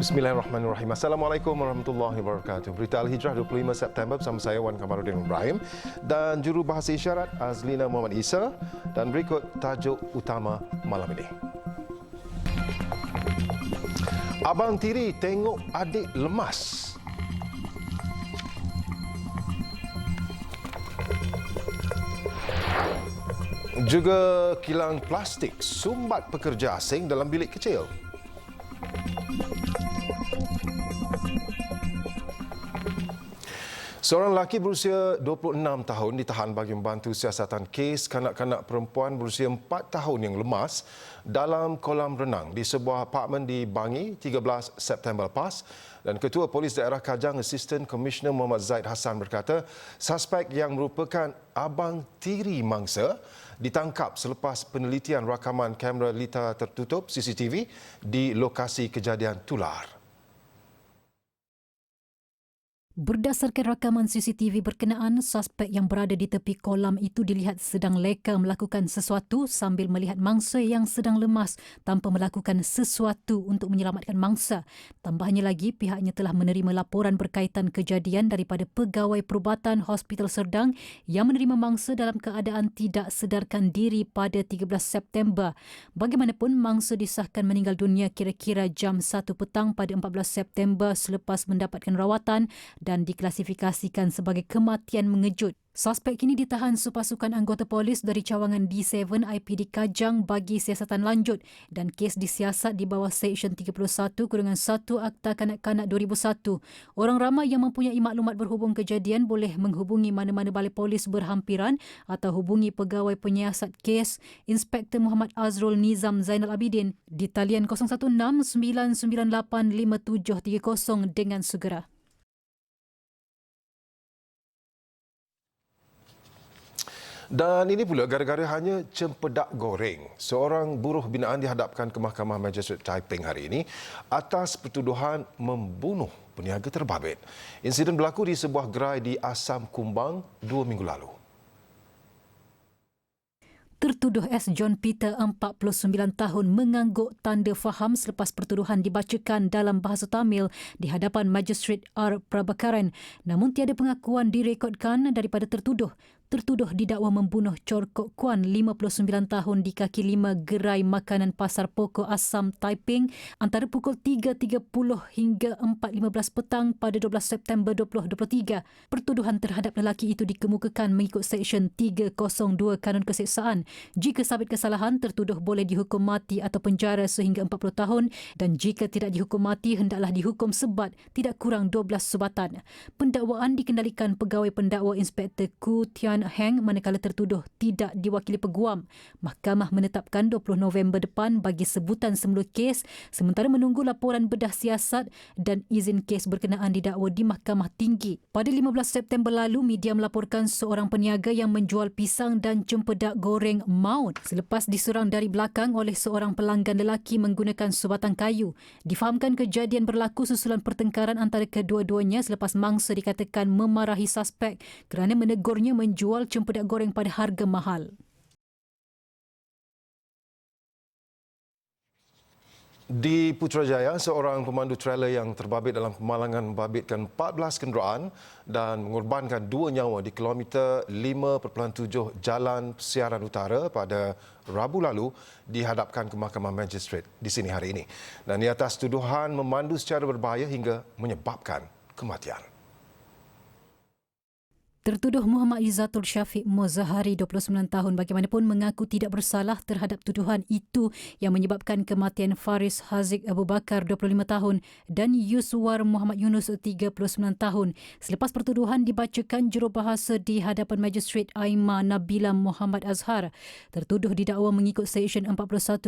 Bismillahirrahmanirrahim. Assalamualaikum warahmatullahi wabarakatuh. Berita Al-Hijrah 25 September bersama saya Wan Kamaruddin Ibrahim dan juru bahasa isyarat Azlina Muhammad Isa, dan berikut tajuk utama malam ini. Abang tiri tengok adik lemas. Juga kilang plastik sumbat pekerja asing dalam bilik kecil. Seorang lelaki berusia 26 tahun ditahan bagi membantu siasatan kes kanak-kanak perempuan berusia 4 tahun yang lemas dalam kolam renang di sebuah apartmen di Bangi 13 September lepas. Dan Ketua Polis Daerah Kajang Assistant Commissioner Muhammad Zaid Hassan berkata suspek yang merupakan abang tiri mangsa ditangkap selepas penelitian rakaman kamera lita tertutup CCTV di lokasi kejadian tular. Berdasarkan rakaman CCTV berkenaan, suspek yang berada di tepi kolam itu dilihat sedang leka melakukan sesuatu sambil melihat mangsa yang sedang lemas tanpa melakukan sesuatu untuk menyelamatkan mangsa. Tambahnya lagi, pihaknya telah menerima laporan berkaitan kejadian daripada pegawai perubatan Hospital Serdang yang menerima mangsa dalam keadaan tidak sedarkan diri pada 13 September. Bagaimanapun, mangsa disahkan meninggal dunia kira-kira jam 1 petang pada 14 September selepas mendapatkan rawatan dan diklasifikasikan sebagai kematian mengejut. Suspek kini ditahan sepasukan anggota polis dari cawangan D7 IPD Kajang bagi siasatan lanjut dan kes disiasat di bawah Seksyen 31-1 Akta Kanak-Kanak 2001. Orang ramai yang mempunyai maklumat berhubung kejadian boleh menghubungi mana-mana balai polis berhampiran atau hubungi pegawai penyiasat kes Inspektor Muhammad Azrul Nizam Zainal Abidin di talian 016 998 5730 dengan segera. Dan ini pula gara-gara hanya cempedak goreng. Seorang buruh binaan dihadapkan ke Mahkamah Magistrate Taiping hari ini atas pertuduhan membunuh peniaga terbabit. Insiden berlaku di sebuah gerai di Asam Kumbang 2 minggu lalu. Tertuduh S. John Peter, 49 tahun, mengangguk tanda faham selepas pertuduhan dibacakan dalam bahasa Tamil di hadapan Magistrate R. Prabhakaran. Namun tiada pengakuan direkodkan daripada tertuduh. Tertuduh didakwa membunuh Chor Kok Kuan, 59 tahun, di kaki 5 gerai makanan Pasar Pokok Asam Taiping antara pukul 3.30 hingga 4.15 petang pada 12 September 2023. Pertuduhan terhadap lelaki itu dikemukakan mengikut Seksyen 302 Kanun Keseksaan. Jika sabit kesalahan, tertuduh boleh dihukum mati atau penjara sehingga 40 tahun dan jika tidak dihukum mati, hendaklah dihukum sebat tidak kurang 12 subatan. Pendakwaan dikendalikan Pegawai Pendakwa Inspektor Ku Tian Heng manakala tertuduh tidak diwakili peguam. Mahkamah menetapkan 20 November depan bagi sebutan semula kes sementara menunggu laporan bedah siasat dan izin kes berkenaan didakwa di Mahkamah Tinggi. Pada 15 September lalu, media melaporkan seorang peniaga yang menjual pisang dan cempedak goreng maut selepas diserang dari belakang oleh seorang pelanggan lelaki menggunakan subatan kayu. Difahamkan kejadian berlaku susulan pertengkaran antara kedua-duanya selepas mangsa dikatakan memarahi suspek kerana menegurnya menjual cempedak goreng pada harga mahal. Di Putrajaya, seorang pemandu trailer yang terbabit dalam kemalangan membabitkan 14 kenderaan dan mengorbankan 2 nyawa di kilometer 5.7 Jalan Siaran Utara pada Rabu lalu dihadapkan ke Mahkamah Magistrate di sini hari ini. Dan di atas tuduhan memandu secara berbahaya hingga menyebabkan kematian. Tertuduh Muhammad Izzatul Syafiq Muzahari, 29 tahun, bagaimanapun mengaku tidak bersalah terhadap tuduhan itu yang menyebabkan kematian Faris Haziq Abu Bakar, 25 tahun dan Yuswar Muhammad Yunus, 39 tahun. Selepas pertuduhan dibacakan jurubahasa di hadapan Magistrate Aima Nabila Muhammad Azhar, tertuduh didakwa mengikut Seksyen 41-1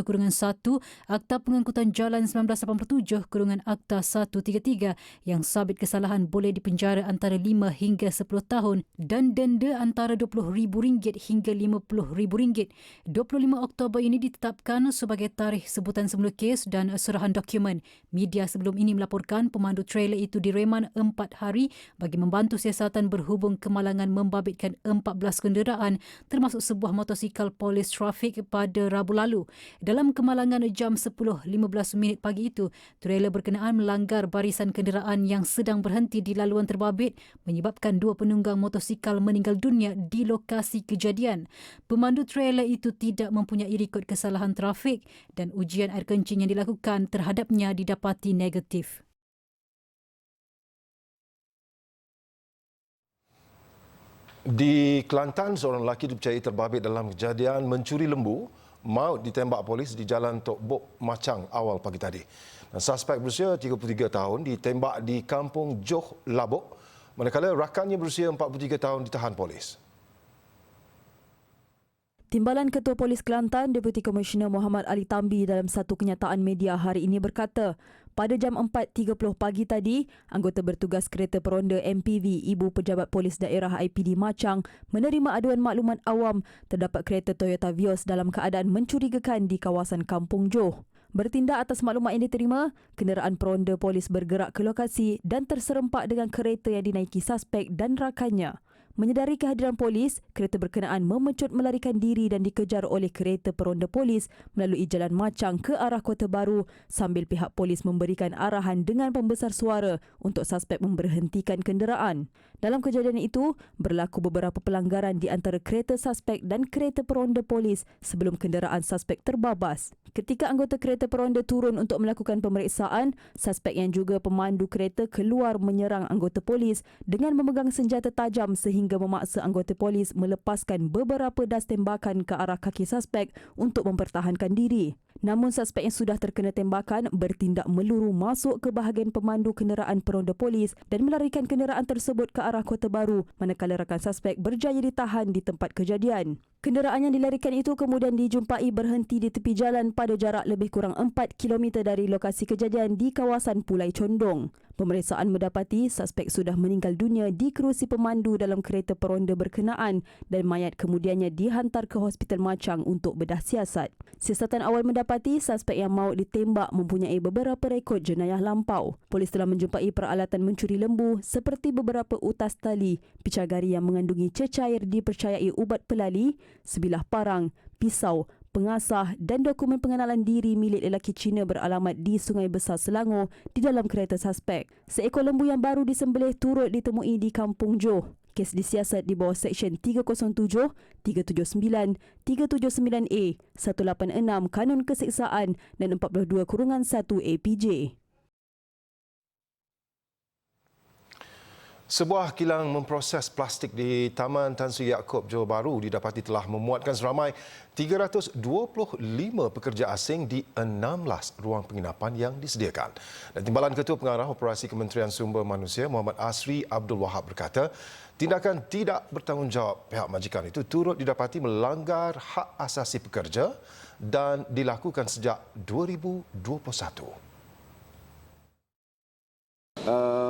Akta Pengangkutan Jalan 1987 Akta 133 yang sabit kesalahan boleh dipenjara antara 5 hingga 10 tahun dan denda antara RM20,000 hingga RM50,000. 25 Oktober ini ditetapkan sebagai tarikh sebutan semula kes dan serahan dokumen. Media sebelum ini melaporkan pemandu trailer itu direman 4 hari bagi membantu siasatan berhubung kemalangan membabitkan 14 kenderaan termasuk sebuah motosikal polis trafik pada Rabu lalu. Dalam kemalangan jam 10.15 pagi itu, trailer berkenaan melanggar barisan kenderaan yang sedang berhenti di laluan terbabit menyebabkan 2 penunggang motosikal meninggal dunia di lokasi kejadian. Pemandu trailer itu tidak mempunyai rekod kesalahan trafik dan ujian air kencing yang dilakukan terhadapnya didapati negatif. Di Kelantan, seorang lelaki dipercayai terbabit dalam kejadian mencuri lembu maut ditembak polis di Jalan Tok Bok, Machang awal pagi tadi. Dan suspek berusia 33 tahun ditembak di Kampung Johor Labok, manakala rakannya berusia 43 tahun ditahan polis. Timbalan Ketua Polis Kelantan, Deputi Komisioner Muhammad Ali Tambi dalam satu kenyataan media hari ini berkata, pada jam 4.30 pagi tadi, anggota bertugas kereta peronda MPV Ibu Pejabat Polis Daerah IPD Machang menerima aduan maklumat awam terdapat kereta Toyota Vios dalam keadaan mencurigakan di kawasan Kampung Johor. Bertindak atas maklumat yang diterima, kenderaan peronda polis bergerak ke lokasi dan terserempak dengan kereta yang dinaiki suspek dan rakannya. Menyedari kehadiran polis, kereta berkenaan memecut melarikan diri dan dikejar oleh kereta peronda polis melalui Jalan Machang ke arah Kota Baru sambil pihak polis memberikan arahan dengan pembesar suara untuk suspek memberhentikan kenderaan. Dalam kejadian itu, berlaku beberapa pelanggaran di antara kereta suspek dan kereta peronda polis sebelum kenderaan suspek terbabas. Ketika anggota kereta peronda turun untuk melakukan pemeriksaan, suspek yang juga pemandu kereta keluar menyerang anggota polis dengan memegang senjata tajam sehingga memaksa anggota polis melepaskan beberapa das tembakan ke arah kaki suspek untuk mempertahankan diri. Namun suspek yang sudah terkena tembakan bertindak meluru masuk ke bahagian pemandu kenderaan peronda polis dan melarikan kenderaan tersebut ke arah Kota Baru, manakala rakan suspek berjaya ditahan di tempat kejadian. Kenderaan yang dilarikan itu kemudian dijumpai berhenti di tepi jalan pada jarak lebih kurang 4 km dari lokasi kejadian di kawasan Pulai Condong. Pemeriksaan mendapati suspek sudah meninggal dunia di kerusi pemandu dalam kereta peronda berkenaan dan mayat kemudiannya dihantar ke Hospital Machang untuk bedah siasat. Siasatan awal mendapati suspek yang maut ditembak mempunyai beberapa rekod jenayah lampau. Polis telah menjumpai peralatan mencuri lembu seperti beberapa utas tali, picagari yang mengandungi cecair dipercayai ubat pelali, sebilah parang, pisau, pengasah dan dokumen pengenalan diri milik lelaki Cina beralamat di Sungai Besar Selangor di dalam kereta suspek. Seekor lembu yang baru disembelih turut ditemui di Kampung Johor. Kes disiasat di bawah Seksyen 307, 379, 379A, 186 Kanun Keseksaan dan 42/1 APJ. Sebuah kilang memproses plastik di Taman Tan Sri Yaakob, Johor Bahru didapati telah memuatkan seramai 325 pekerja asing di 16 ruang penginapan yang disediakan. Dan Timbalan Ketua Pengarah Operasi Kementerian Sumber Manusia Muhammad Asri Abdul Wahab berkata, tindakan tidak bertanggungjawab pihak majikan itu turut didapati melanggar hak asasi pekerja dan dilakukan sejak 2021.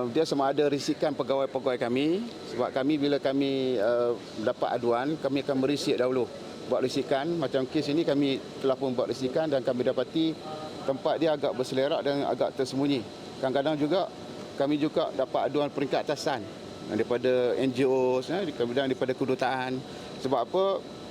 Dia sama ada risikan pegawai-pegawai kami, sebab kami bila kami dapat aduan, kami akan merisik dahulu buat risikan. Macam kes ini kami telah pun buat risikan dan kami dapati tempat dia agak berselerak dan agak tersembunyi. Kadang-kadang juga kami juga dapat aduan peringkat atasan daripada NGO dan daripada kedutaan. Sebab apa?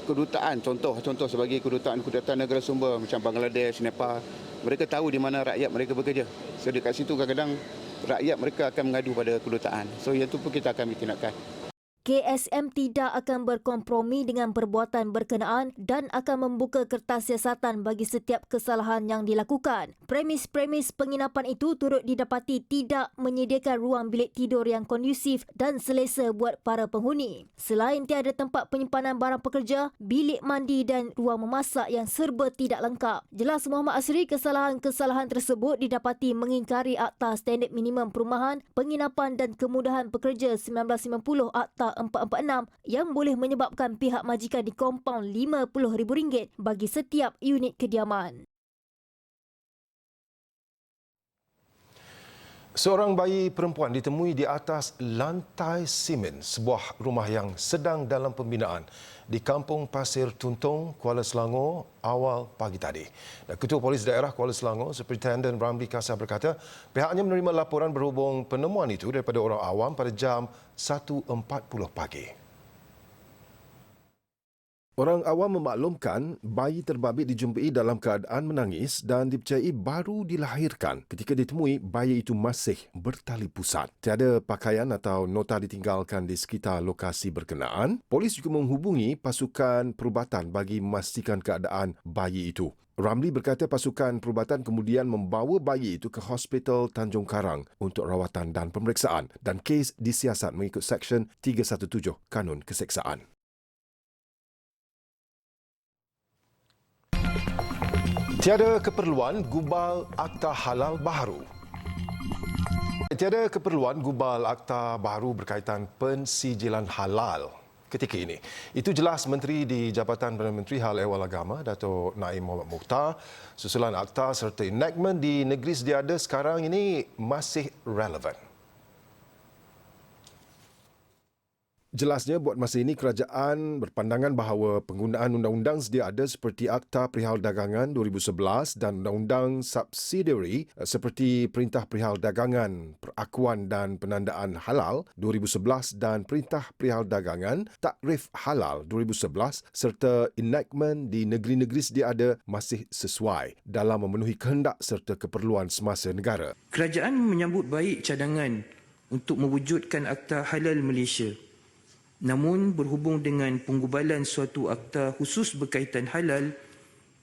Kedutaan, contoh sebagai kedutaan negara sumber macam Bangladesh, Nepal, mereka tahu di mana rakyat mereka bekerja. So dekat situ kadang-kadang rakyat mereka akan mengadu pada kedutaan. So yang itu pun kita akan tindakan. KSM tidak akan berkompromi dengan perbuatan berkenaan dan akan membuka kertas siasatan bagi setiap kesalahan yang dilakukan. Premis-premis penginapan itu turut didapati tidak menyediakan ruang bilik tidur yang kondusif dan selesa buat para penghuni. Selain tiada tempat penyimpanan barang pekerja, bilik mandi dan ruang memasak yang serba tidak lengkap. Jelas Muhammad Asri, kesalahan-kesalahan tersebut didapati mengingkari Akta Standard Minimum Perumahan, Penginapan dan Kemudahan Pekerja 1950 Akta 446 yang boleh menyebabkan pihak majikan dikompaun RM50,000 bagi setiap unit kediaman. Seorang bayi perempuan ditemui di atas lantai simen sebuah rumah yang sedang dalam pembinaan di Kampung Pasir Tuntong, Kuala Selangor awal pagi tadi. Dan Ketua Polis Daerah Kuala Selangor, Superintendent Ramli Kasar berkata pihaknya menerima laporan berhubung penemuan itu daripada orang awam pada jam 1.40 pagi. Orang awam memaklumkan bayi terbabit dijumpai dalam keadaan menangis dan dipercayai baru dilahirkan. Ketika ditemui, bayi itu masih bertali pusat. Tiada pakaian atau nota ditinggalkan di sekitar lokasi berkenaan. Polis juga menghubungi pasukan perubatan bagi memastikan keadaan bayi itu. Ramli berkata pasukan perubatan kemudian membawa bayi itu ke Hospital Tanjung Karang untuk rawatan dan pemeriksaan dan kes disiasat mengikut Seksyen 317 Kanun Keseksaan. Tiada keperluan gubal Akta Halal baharu. Tiada keperluan gubal akta baharu berkaitan pensijilan halal ketika ini. Itu jelas Menteri di Jabatan Perdana Menteri Hal Ehwal Agama, Dato' Naim Mohamed Mukhtar. Susulan akta serta enactment di negeri sedia ada sekarang ini masih relevan. Jelasnya, buat masa ini kerajaan berpandangan bahawa penggunaan undang-undang sedia ada seperti Akta Perihal Dagangan 2011 dan undang-undang subsidiary seperti Perintah Perihal Dagangan, Perakuan dan Penandaan Halal 2011 dan Perintah Perihal Dagangan, Takrif Halal 2011 serta enactment di negeri-negeri sedia ada masih sesuai dalam memenuhi kehendak serta keperluan semasa negara. Kerajaan menyambut baik cadangan untuk mewujudkan Akta Halal Malaysia. Namun berhubung dengan penggubalan suatu akta khusus berkaitan halal,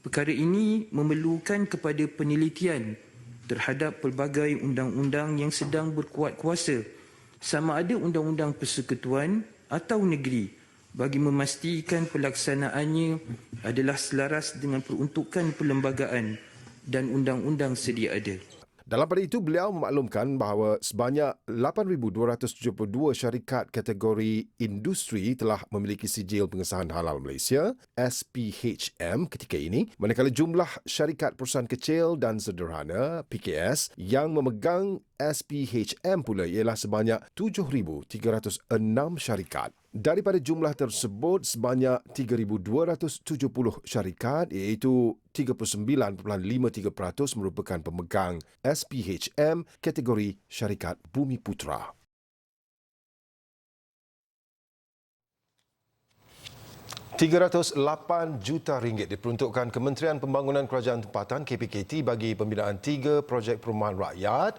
perkara ini memerlukan kepada penelitian terhadap pelbagai undang-undang yang sedang berkuat kuasa, sama ada undang-undang persekutuan atau negeri, bagi memastikan pelaksanaannya adalah selaras dengan peruntukan perlembagaan dan undang-undang sedia ada. Dalam pada itu, beliau memaklumkan bahawa sebanyak 8,272 syarikat kategori industri telah memiliki sijil pengesahan halal Malaysia, SPHM ketika ini, manakala jumlah syarikat perusahaan kecil dan sederhana, PKS, yang memegang SPHM pula ialah sebanyak 7,306 syarikat. Daripada jumlah tersebut, sebanyak 3,270 syarikat iaitu 39.53% merupakan pemegang SPHM kategori syarikat Bumi Putra. RM308 juta diperuntukkan Kementerian Pembangunan Kerajaan Tempatan KPKT bagi pembinaan 3 projek perumahan rakyat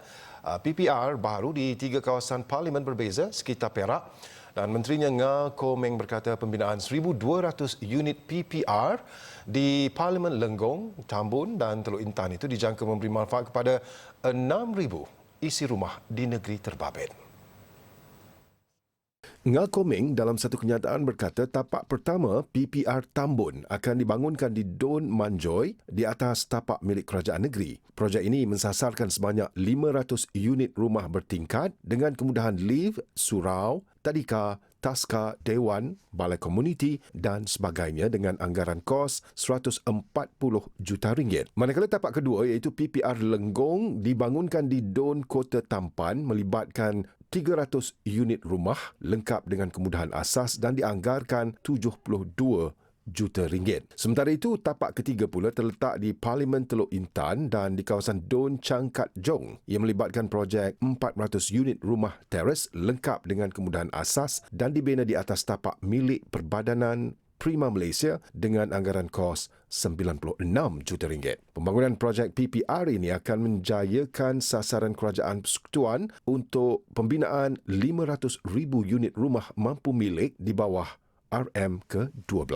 PPR baru di 3 kawasan parlimen berbeza sekitar Perak. Dan Menterinya Nga Ko Meng berkata pembinaan 1,200 unit PPR di Parlimen Lenggong, Tambun dan Teluk Intan itu dijangka memberi manfaat kepada 6,000 isi rumah di negeri terbabit. Nga Ko Meng dalam satu kenyataan berkata tapak pertama PPR Tambun akan dibangunkan di Don Manjoy di atas tapak milik kerajaan negeri. Projek ini mensasarkan sebanyak 500 unit rumah bertingkat dengan kemudahan lift, surau, tadika, taska, dewan, balai komuniti dan sebagainya dengan anggaran kos RM140 juta. Manakala tapak kedua iaitu PPR Lenggong dibangunkan di Don Kota Tampan melibatkan 300 unit rumah lengkap dengan kemudahan asas dan dianggarkan RM72 juta. Sementara itu, tapak ketiga pula terletak di Parlimen Teluk Intan dan di kawasan Don Changkat Jong yang melibatkan projek 400 unit rumah teres lengkap dengan kemudahan asas dan dibina di atas tapak milik Perbadanan Prima Malaysia dengan anggaran kos RM96 juta. Pembangunan projek PPR ini akan menjayakan sasaran kerajaan persekutuan untuk pembinaan 500,000 unit rumah mampu milik di bawah RM ke-12.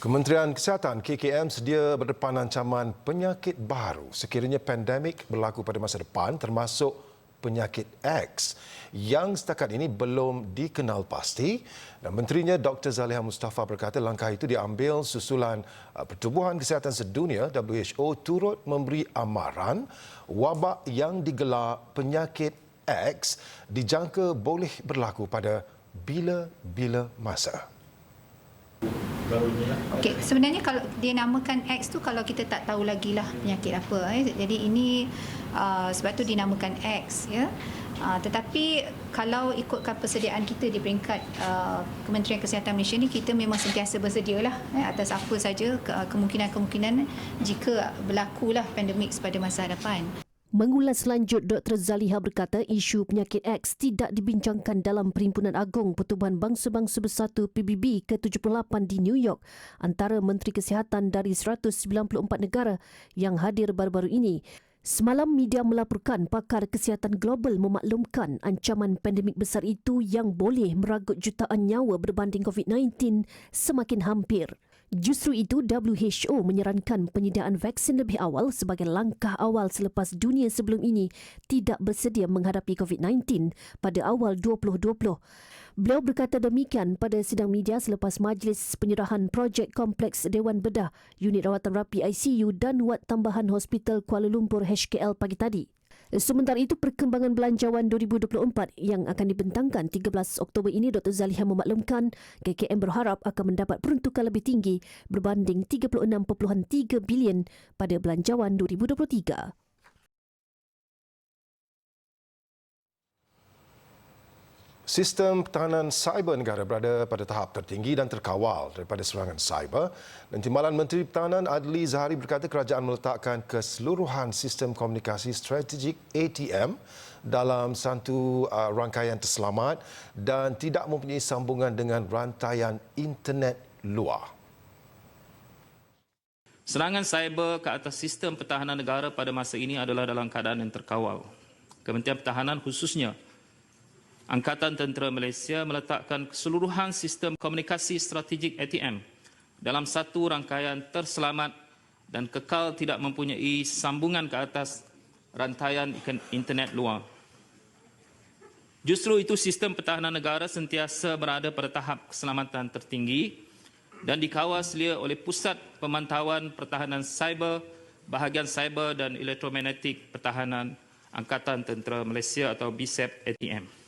Kementerian Kesihatan KKM sedia berdepan ancaman penyakit baru sekiranya pandemik berlaku pada masa depan termasuk penyakit X yang setakat ini belum dikenal pasti. Dan Menterinya Dr. Zaliha Mustafa berkata langkah itu diambil susulan Pertubuhan Kesihatan Sedunia WHO turut memberi amaran wabak yang digelar penyakit X dijangka boleh berlaku pada bila-bila masa. baru ni lah. Okey, sebenarnya kalau dia namakan X tu kalau kita tak tahu lagi lah penyakit apa. Jadi ini sebab tu dinamakan X ya. Tetapi kalau ikutkan persediaan kita di peringkat Kementerian Kesihatan Malaysia ni, kita memang sentiasa bersedialah atas apa saja kemungkinan-kemungkinan jika berlakulah pandemik pada masa hadapan. Mengulas lanjut, Dr. Zaliha berkata isu penyakit X tidak dibincangkan dalam Perhimpunan Agong Pertubuhan Bangsa-Bangsa Bersatu PBB ke-78 di New York antara Menteri Kesihatan dari 194 negara yang hadir baru-baru ini. Semalam media melaporkan pakar kesihatan global memaklumkan ancaman pandemik besar itu yang boleh meragut jutaan nyawa berbanding COVID-19 semakin hampir. Justru itu, WHO menyarankan penyediaan vaksin lebih awal sebagai langkah awal selepas dunia sebelum ini tidak bersedia menghadapi COVID-19 pada awal 2020. Beliau berkata demikian pada sidang media selepas majlis penyerahan projek kompleks Dewan Bedah, unit rawatan rapi ICU dan wad tambahan Hospital Kuala Lumpur HKL pagi tadi. Sementara itu, perkembangan belanjawan 2024 yang akan dibentangkan 13 Oktober ini, Dr. Zaliha memaklumkan KKM berharap akan mendapat peruntukan lebih tinggi berbanding 36.3 bilion pada belanjawan 2023. Sistem pertahanan cyber negara berada pada tahap tertinggi dan terkawal daripada serangan cyber. Dan Timbalan Menteri Pertahanan Adli Zahari berkata kerajaan meletakkan keseluruhan sistem komunikasi strategik ATM dalam satu rangkaian terselamat dan tidak mempunyai sambungan dengan rantaian internet luar. Serangan cyber ke atas sistem pertahanan negara pada masa ini adalah dalam keadaan yang terkawal. Kementerian Pertahanan khususnya Angkatan Tentera Malaysia meletakkan keseluruhan sistem komunikasi strategik ATM dalam satu rangkaian terselamat dan kekal tidak mempunyai sambungan ke atas rantaian internet luar. Justru itu, sistem pertahanan negara sentiasa berada pada tahap keselamatan tertinggi dan dikawal selia oleh Pusat Pemantauan Pertahanan Cyber, Bahagian Cyber dan Elektromagnetik Pertahanan Angkatan Tentera Malaysia atau BSEP ATM.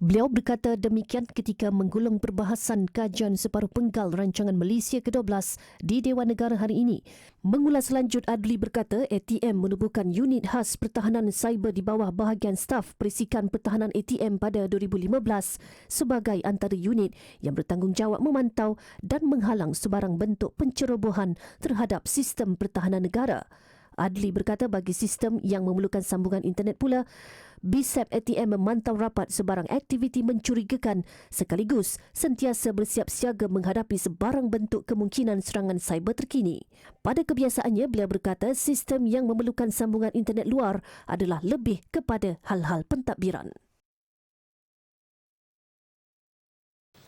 Beliau berkata demikian ketika menggulung perbahasan kajian separuh penggal rancangan Malaysia ke-12 di Dewan Negara hari ini. Mengulas lanjut, Adli berkata ATM menubuhkan unit khas pertahanan cyber di bawah bahagian staf Perisikan Pertahanan ATM pada 2015 sebagai antara unit yang bertanggungjawab memantau dan menghalang sebarang bentuk pencerobohan terhadap sistem pertahanan negara. Adli berkata bagi sistem yang memerlukan sambungan internet pula, BSEP ATM memantau rapat sebarang aktiviti mencurigakan sekaligus sentiasa bersiap siaga menghadapi sebarang bentuk kemungkinan serangan cyber terkini. Pada kebiasaannya, beliau berkata sistem yang memerlukan sambungan internet luar adalah lebih kepada hal-hal pentadbiran.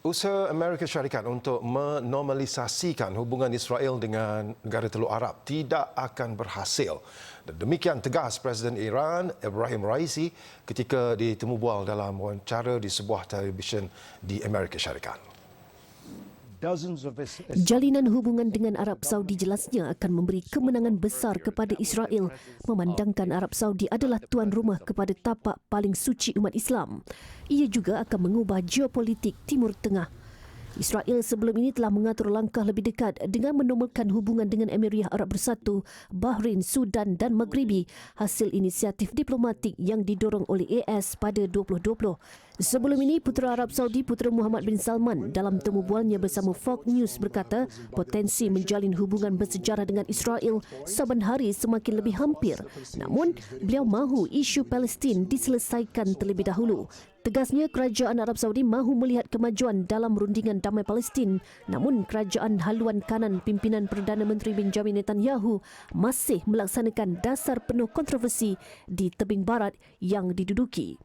Usaha Amerika Syarikat untuk menormalisasikan hubungan Israel dengan negara Teluk Arab tidak akan berhasil. Dan demikian tegas Presiden Iran Ebrahim Raisi ketika ditemu bual dalam wawancara di sebuah televisyen di Amerika Syarikat. Jalinan hubungan dengan Arab Saudi jelasnya akan memberi kemenangan besar kepada Israel memandangkan Arab Saudi adalah tuan rumah kepada tapak paling suci umat Islam. Ia juga akan mengubah geopolitik Timur Tengah. Israel sebelum ini telah mengatur langkah lebih dekat dengan menormalkan hubungan dengan Emirat Arab Bersatu, Bahrain, Sudan dan Maghribi hasil inisiatif diplomatik yang didorong oleh AS pada 2020. Sebelum ini, Putera Arab Saudi Putera Muhammad bin Salman dalam temu bualnya bersama Fox News berkata potensi menjalin hubungan bersejarah dengan Israel saban hari semakin lebih hampir. Namun, beliau mahu isu Palestin diselesaikan terlebih dahulu. Tegasnya, kerajaan Arab Saudi mahu melihat kemajuan dalam rundingan damai Palestin. Namun, kerajaan haluan kanan pimpinan Perdana Menteri Benjamin Netanyahu masih melaksanakan dasar penuh kontroversi di tebing barat yang diduduki.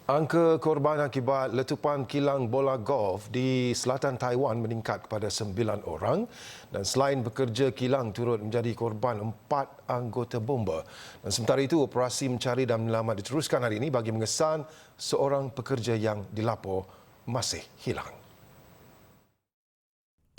Angka korban akibat letupan kilang bola golf di selatan Taiwan meningkat kepada 9 orang dan selain pekerja kilang turut menjadi korban 4 anggota bomba. Dan sementara itu, operasi mencari dan menyelamat diteruskan hari ini bagi mengesan seorang pekerja yang dilapor masih hilang.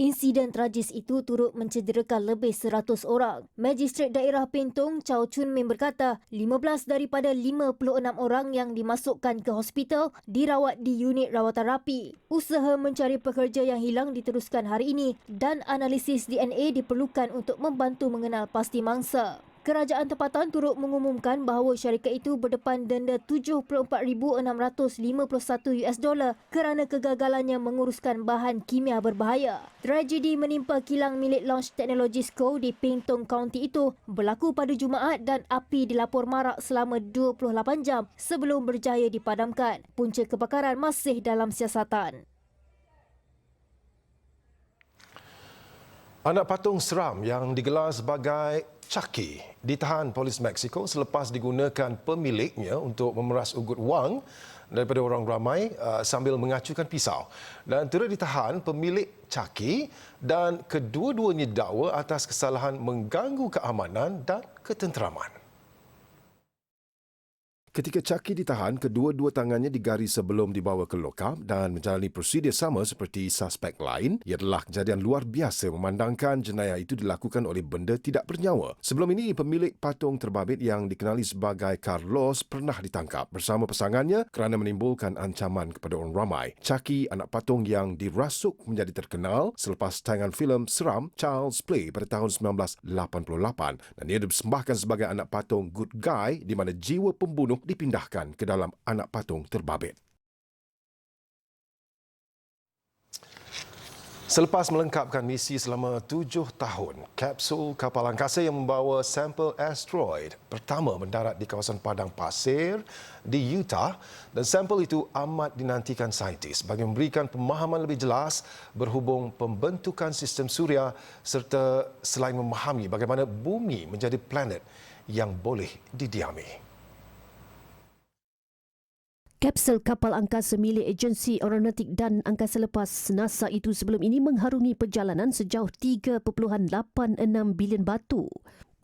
Insiden tragis itu turut mencederakan lebih 100 orang. Magistrat Daerah Pentong, Chow Chun Min berkata, 15 daripada 56 orang yang dimasukkan ke hospital dirawat di unit rawatan rapi. Usaha mencari pekerja yang hilang diteruskan hari ini dan analisis DNA diperlukan untuk membantu mengenal pasti mangsa. Kerajaan tempatan turut mengumumkan bahawa syarikat itu berdepan denda $74,651 kerana kegagalannya menguruskan bahan kimia berbahaya. Tragedi menimpa kilang milik Launch Technologies Co. di Peng Tong County itu berlaku pada Jumaat dan api dilapor marak selama 28 jam sebelum berjaya dipadamkan. Punca kebakaran masih dalam siasatan. Anak patung seram yang digelar sebagai Chucky ditahan polis Mexico selepas digunakan pemiliknya untuk memeras ugut wang daripada orang ramai sambil mengacukan pisau. Dan turut ditahan pemilik Chucky dan kedua-duanya didakwa atas kesalahan mengganggu keamanan dan ketenteraman. Ketika Chucky ditahan, kedua-dua tangannya digaris sebelum dibawa ke lokap dan menjalani prosedur sama seperti suspek lain. Ia adalah kejadian luar biasa memandangkan jenayah itu dilakukan oleh benda tidak bernyawa. Sebelum ini, pemilik patung terbabit yang dikenali sebagai Carlos pernah ditangkap bersama pasangannya kerana menimbulkan ancaman kepada orang ramai. Chucky, anak patung yang dirasuk menjadi terkenal selepas tayangan filem seram Child's Play pada tahun 1988 dan ia dipersembahkan sebagai anak patung good guy di mana jiwa pembunuh dipindahkan ke dalam anak patung terbabit. Selepas melengkapkan misi selama 7 tahun, kapsul kapal angkasa yang membawa sampel asteroid pertama mendarat di kawasan padang pasir di Utah dan sampel itu amat dinantikan saintis bagi memberikan pemahaman lebih jelas berhubung pembentukan sistem suria serta selain memahami bagaimana bumi menjadi planet yang boleh didiami. Kapsul kapal angkasa milik Agensi Aeronautik dan Angkasa Lepas NASA itu sebelum ini mengharungi perjalanan sejauh 3.86 bilion batu.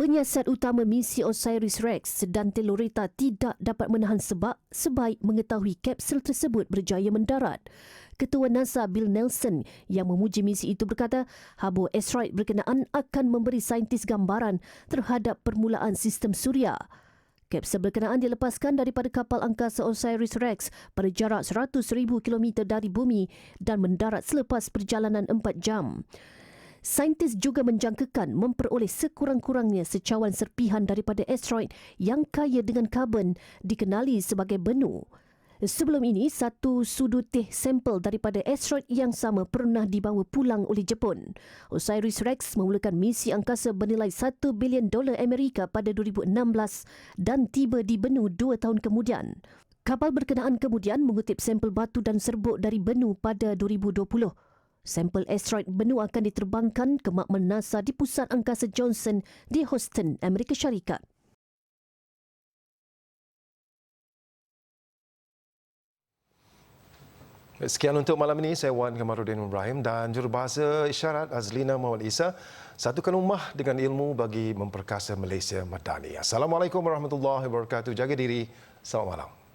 Penyiasat utama misi OSIRIS-REx, Dante Loretta, tidak dapat menahan sebab sebaik mengetahui kapsul tersebut berjaya mendarat. Ketua NASA Bill Nelson yang memuji misi itu berkata, habur asteroid berkenaan akan memberi saintis gambaran terhadap permulaan sistem suria. Kapsul berkenaan dilepaskan daripada kapal angkasa OSIRIS-REx pada jarak 100,000 km dari bumi dan mendarat selepas perjalanan 4 jam. Saintis juga menjangkakan memperoleh sekurang-kurangnya secawan serpihan daripada asteroid yang kaya dengan karbon dikenali sebagai Bennu. Sebelum ini, satu sudutih sampel daripada asteroid yang sama pernah dibawa pulang oleh Jepun. OSIRIS-REx memulakan misi angkasa bernilai $1 bilion Amerika pada 2016 dan tiba di Bennu 2 tahun kemudian. Kapal berkenaan kemudian mengutip sampel batu dan serbuk dari Bennu pada 2020. Sampel asteroid Bennu akan diterbangkan ke makmal NASA di Pusat Angkasa Johnson di Houston, Amerika Syarikat. Sekian untuk malam ini, saya Wan Kamarudin Ibrahim dan jurubahasa isyarat Azlina Muhammad Isa. Satukan ummah dengan ilmu bagi memperkasa Malaysia Madani. Assalamualaikum warahmatullahi wabarakatuh. Jaga diri. Selamat malam.